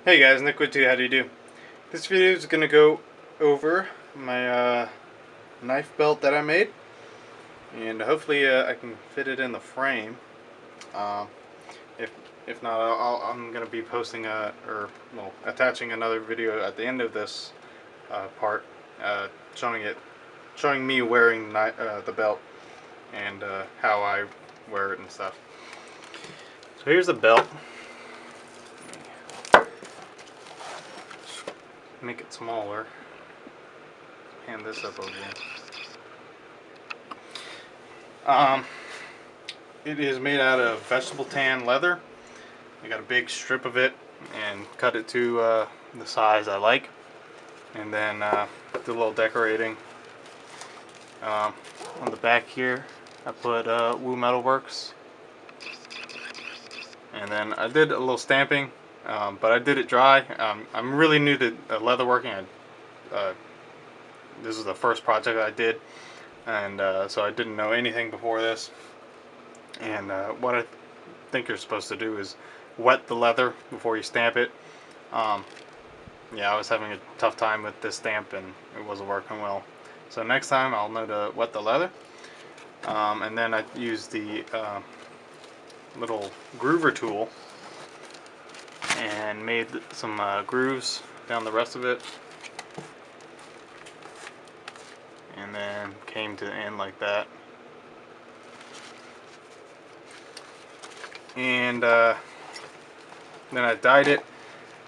Hey guys, Nick2, how do you do? This video is going to go over my knife belt that I made, and hopefully I can fit it in the frame. Um, if if not, I'm going to be posting attaching another video at the end of this part, showing me wearing the belt and how I wear it and stuff. So here's the belt. Make it smaller. Hand this up over here. It is made out of vegetable tan leather. I got a big strip of it and cut it to the size I like, and then did a little decorating. On the back here I put Woo Metal Works, and then I did a little stamping, but I did it dry. I'm really new to leatherworking. This is the first project I did, and so I didn't know anything before this. And what I think you're supposed to do is wet the leather before you stamp it. Yeah, I was having a tough time with this stamp and it wasn't working well. So next time I'll know to wet the leather. And then I used the little groover tool and made some grooves down the rest of it. And then came to the end like that. And then I dyed it,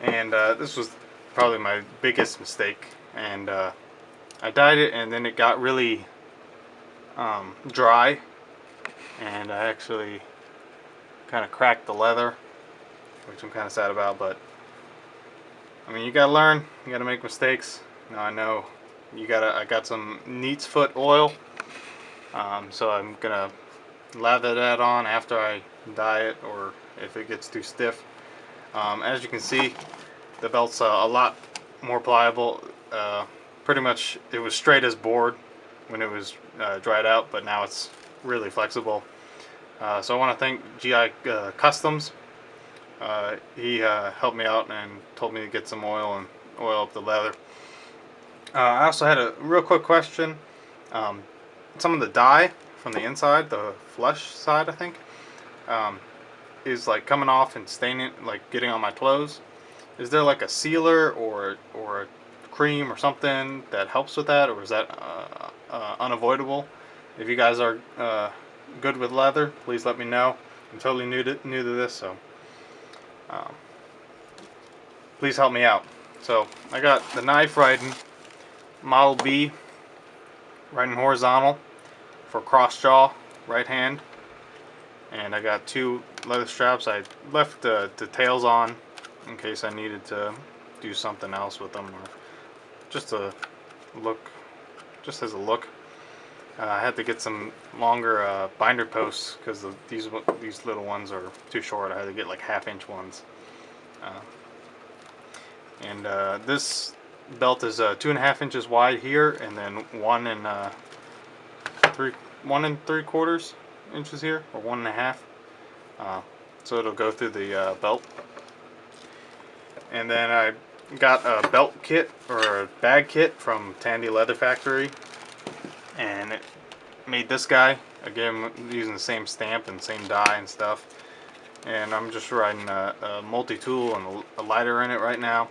and this was probably my biggest mistake. And I dyed it, and then it got really dry, and I actually kind of cracked the leather, which I'm kind of sad about. But I mean, you gotta learn, you gotta make mistakes. Now I know I got some Neat's Foot oil, so I'm gonna lather that on after I dye it, or if it gets too stiff. As you can see, the belt's a lot more pliable. Pretty much it was straight as board when it was dried out, but now it's really flexible. So I want to thank GI Customs. He helped me out and told me to get some oil and oil up the leather. I also had a real quick question. Some of the dye from the inside, the flesh side, I think, is like coming off and staining, like getting on my clothes. Is there like a sealer or a cream or something that helps with that, or is that unavoidable? If you guys are good with leather, please let me know. I'm totally new to this, so please help me out. So I got the knife riding Model B, riding horizontal for cross jaw, right hand, and I got two leather straps. I left the tails on in case I needed to do something else with them, or just a look, just as a look. I had to get some longer binder posts because these little ones are too short. I had to get like 1/2-inch ones. This belt is 2.5 inches wide here, and then 1 and 3/4 inches here, or 1.5. So it'll go through the belt. And then I got a belt kit, or a bag kit, from Tandy Leather Factory, and it made this guy again using the same stamp and same dye and stuff. And I'm just riding a multi-tool and a lighter in it right now.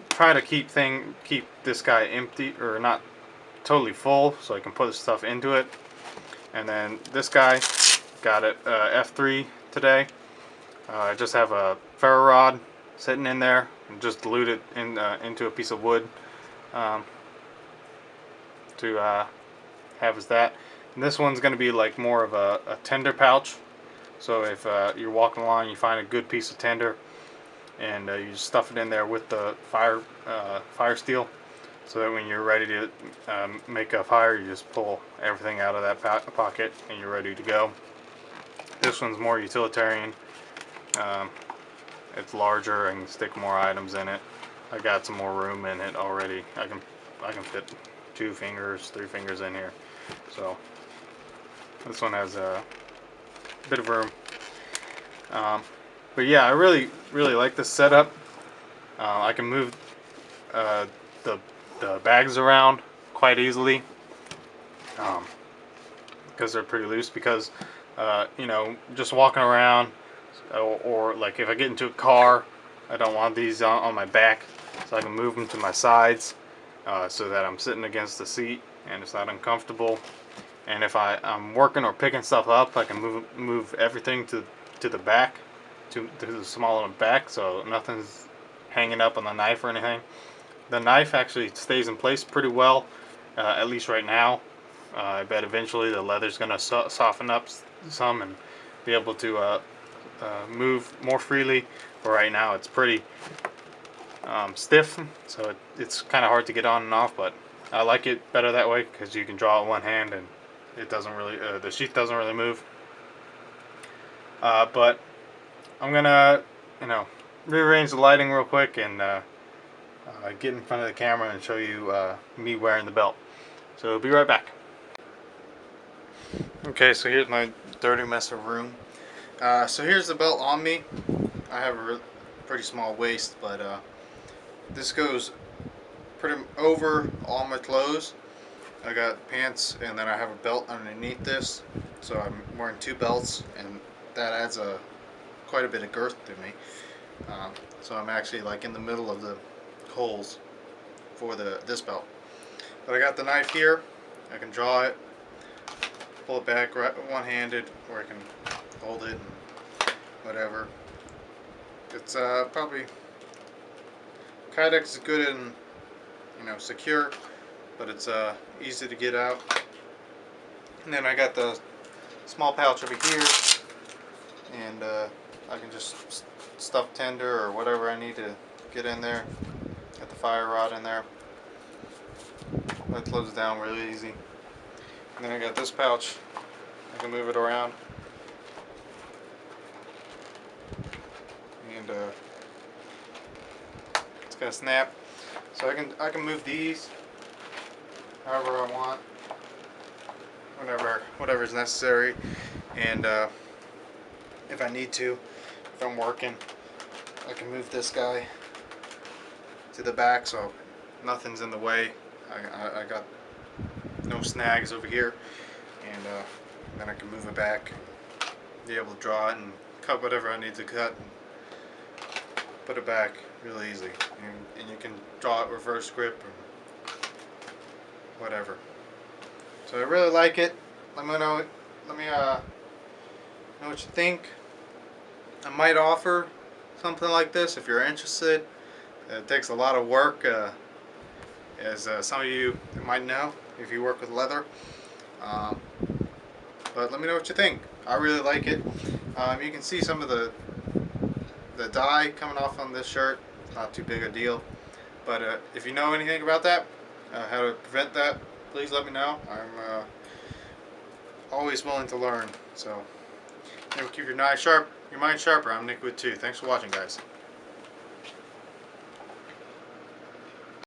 Try to keep this guy empty, or not totally full, so I can put stuff into it. And then this guy, got it F3 today. I just have a ferro rod sitting in there and just glued it into a piece of wood to have as that. And this one's going to be like more of a tender pouch. So if you're walking along, you find a good piece of tender, and you just stuff it in there with the fire steel, so that when you're ready to make a fire, you just pull everything out of that pocket and you're ready to go. This one's more utilitarian. It's larger. I can stick more items in it. I got some more room in it already. I can fit 2 fingers, 3 fingers in here. So this one has a bit of room. But yeah, I really like this setup. I can move uh, the bags around quite easily because they're pretty loose. Because you know, just walking around, or like if I get into a car, I don't want these on my back, so I can move them to my sides so that I'm sitting against the seat and it's not uncomfortable. And if I'm working or picking stuff up, I can move everything to the back, to the small back, so nothing's hanging up on the knife or anything. The knife actually stays in place pretty well, at least right now. I bet eventually the leather's gonna soften up some and be able to move more freely. But right now it's pretty stiff, so it's kind of hard to get on and off. But I like it better that way because you can draw it one hand and it doesn't really the sheath doesn't really move. But I'm gonna, you know, rearrange the lighting real quick and get in front of the camera and show you me wearing the belt. So be right back. Okay, so here's my dirty mess of room. So here's the belt on me. I have a pretty small waist, but this goes pretty over all my clothes. I got pants and then I have a belt underneath this, so I'm wearing two belts, and that adds quite a bit of girth to me. So I'm actually like in the middle of the holes for this belt. But I got the knife here. I can draw it, pull it back right one-handed, or I can hold it and whatever. It's probably Kydex is good and, you know, secure, but it's easy to get out. And then I got the small pouch over here, and I can just stuff tinder or whatever I need to get in there. Got the fire rod in there. That closes down really easy. And then I got this pouch. I can move it around, and it's got a snap, so I can move these however I want, whatever is necessary. And if I need to, if I'm working, I can move this guy to the back so nothing's in the way. I got no snags over here, and then I can move it back, be able to draw it and cut whatever I need to cut, and put it back really easy. And you can draw it reverse grip or whatever. So I really like it. Let me know what you think. I might offer something like this if you're interested. It takes a lot of work, as some of you might know if you work with leather. But let me know what you think. I really like it. You can see some of the dye coming off on this shirt. It's not too big a deal. But if you know anything about that, how to prevent that, please let me know. I'm always willing to learn. So, keep your knife sharp, your mind sharper. I'm Nick with 2. Thanks for watching, guys.